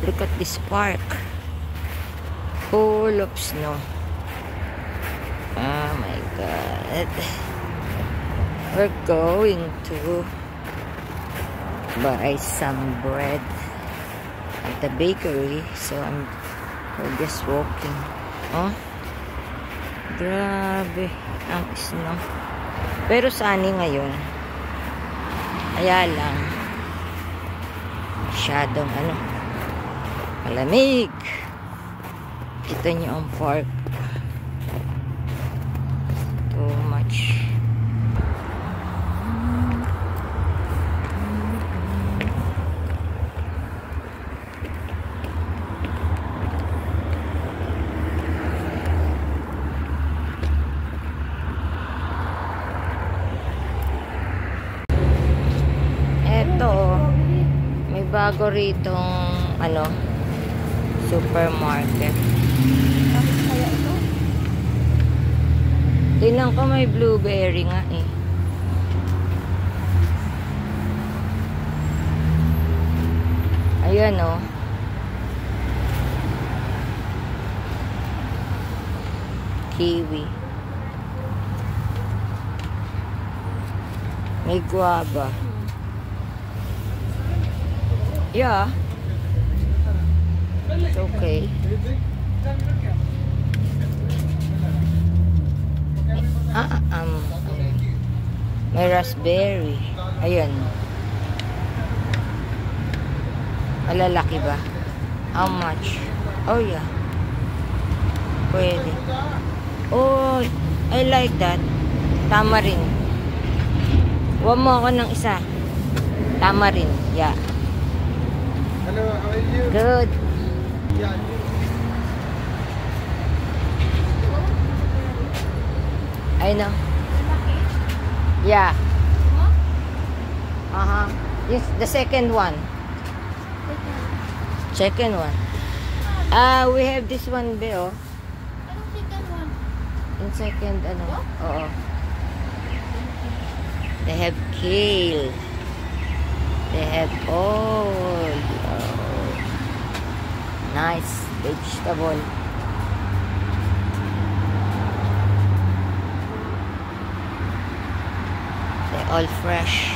Look at this park. Full of snow. Oh my God. We're going to buy some bread at the bakery. So we're just walking. Oh, grabe ang snow. Pero sunny ngayon. Kaya lang masyadong malamig. Kita niyo ang park. Too much. Eto, may bago ritong supermarket. Kaya ito? Tingnan ko, may blueberry nga eh. Ayan oh. Kiwi. May guava. Yeah. It's okay. May raspberry. Ayan. Malalaki ba? How much? Oh yeah. Pwede. Oh, I like that. Tamarind. Huwag mo ako ng isa. Tamarind. Yeah. Hello, how are you? Good. Yeah. I know. Yeah. Yes, the second one. Second one. We have this one, Beo. Anong second one? In second, Oo. They have kale. They have all. Oh. Nice vegetable. They're all fresh.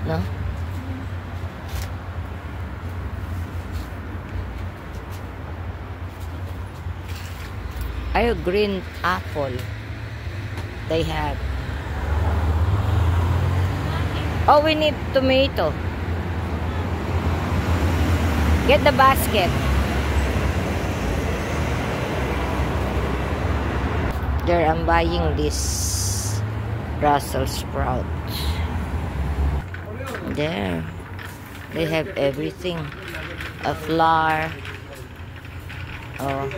No? A green apple they have. Oh, we need tomato. Get the basket. There, I'm buying this Brussels sprout. There, they have everything. A flour. Oh.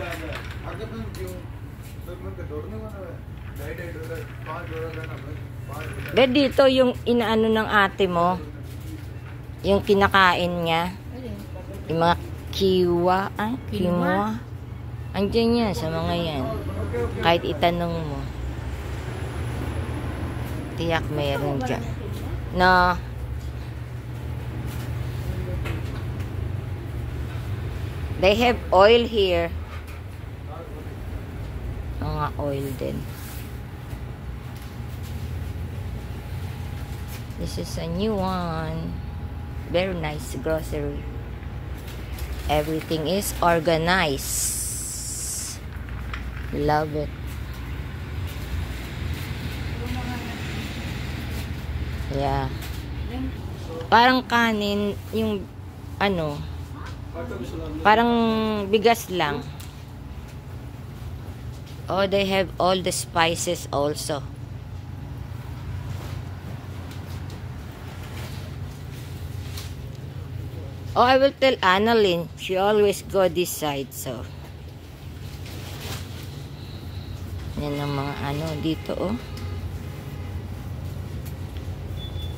But dito yung inaano ng ate mo, yung kinakain niya, yung mga kiwa, quinoa. Andiyan yan sa mga yan. Kahit itanong mo. Tiyak mayroon dyan. No. They have oil here. Mga oil din. This is a new one. Very nice grocery. Everything is organized. Love it. Yeah. Parang kanin, yung parang bigas lang. Oh, they have all the spices also. Oh, I will tell Annalyn. She always go this side, so. Yan ang mga dito, oh.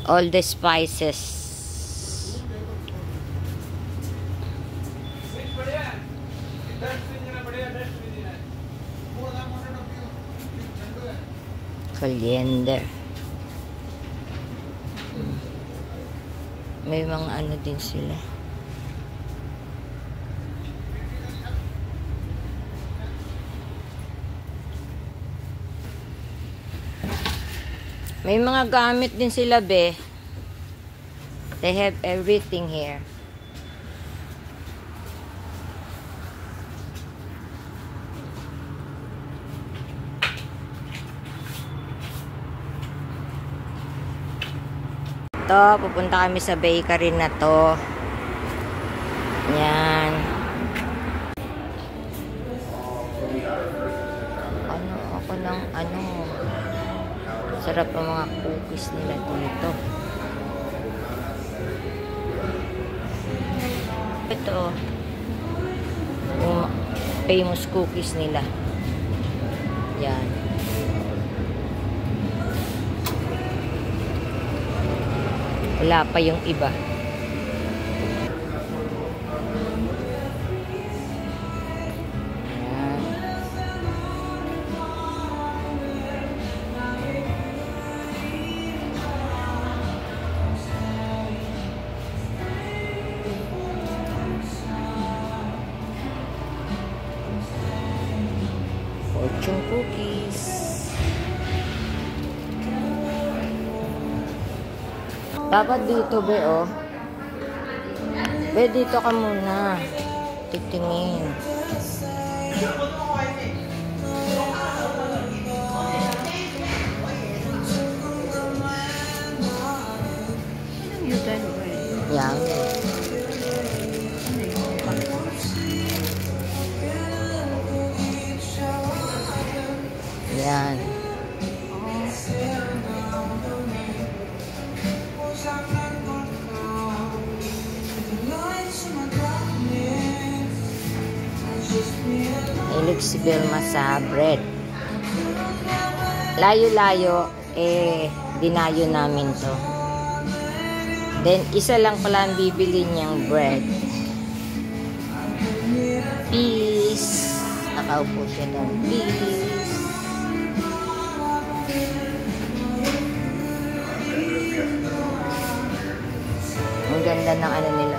All the spices. Coriander. May mga ano din sila. May mga gamit din sila, be. They have everything here. Ito, pupunta kami sa bakery na to. Yan. Ako ng sarap ang mga cookies nila dito. Ito, yung famous cookies nila. Yan. Wala pa yung iba. Fortune cookies. Dapat dito, be, oh. Be, dito ka muna. Titingin. Yan. Yan. Hilig si Vilma sa bread. Layo-layo, dinayo namin to. Then, isa lang pala ang bibili niyang bread. Peace. Nakaupo siya ng peace. Ang ganda ng ano nila.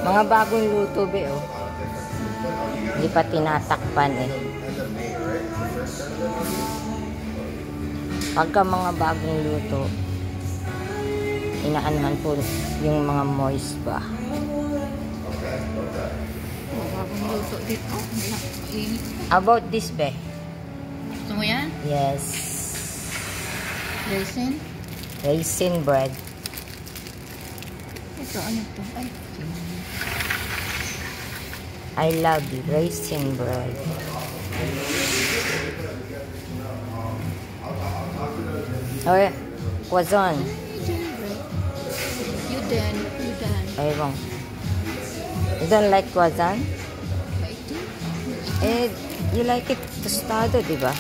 Mga bagong luto, be, oh. Hindi pa tinatakpan, eh. Pagka mga bagong luto, inaanuhan po yung mga moist ba. Bagong luto dito. About this, be? Gusto mo yan? Yes. Raisin? Raisin bread. Ito, ano to? Ay, I love raisin bread. Okay, croissant. You done. Ayun. You don't like croissant? You like it tostado, di ba?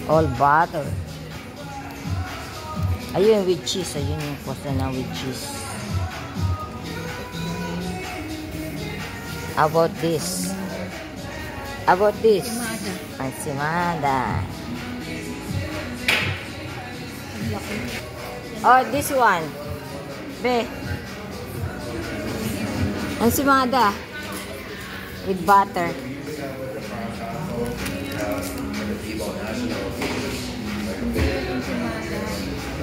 All butter. Ayun with cheese. Ayun yung croissant na with cheese. How about this? How about this? Ansimada. Oh, this one. Be. Ansimada. With butter.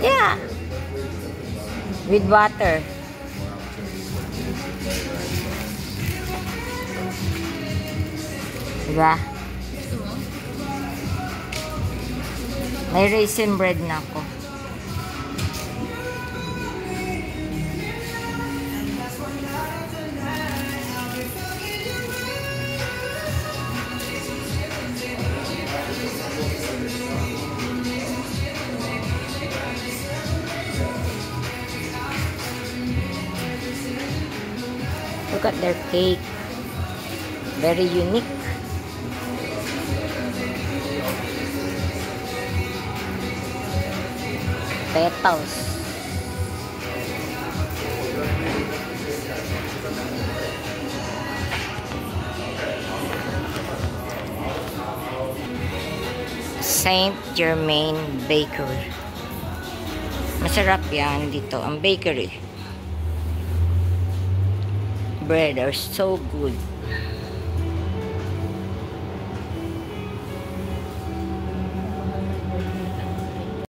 Yeah. With butter. Diba? May raisin bread na ako. Look at their cake. Very unique. Petals. Saint Germain Bakery. Masarap yan dito, ang bakery. Bread are so good.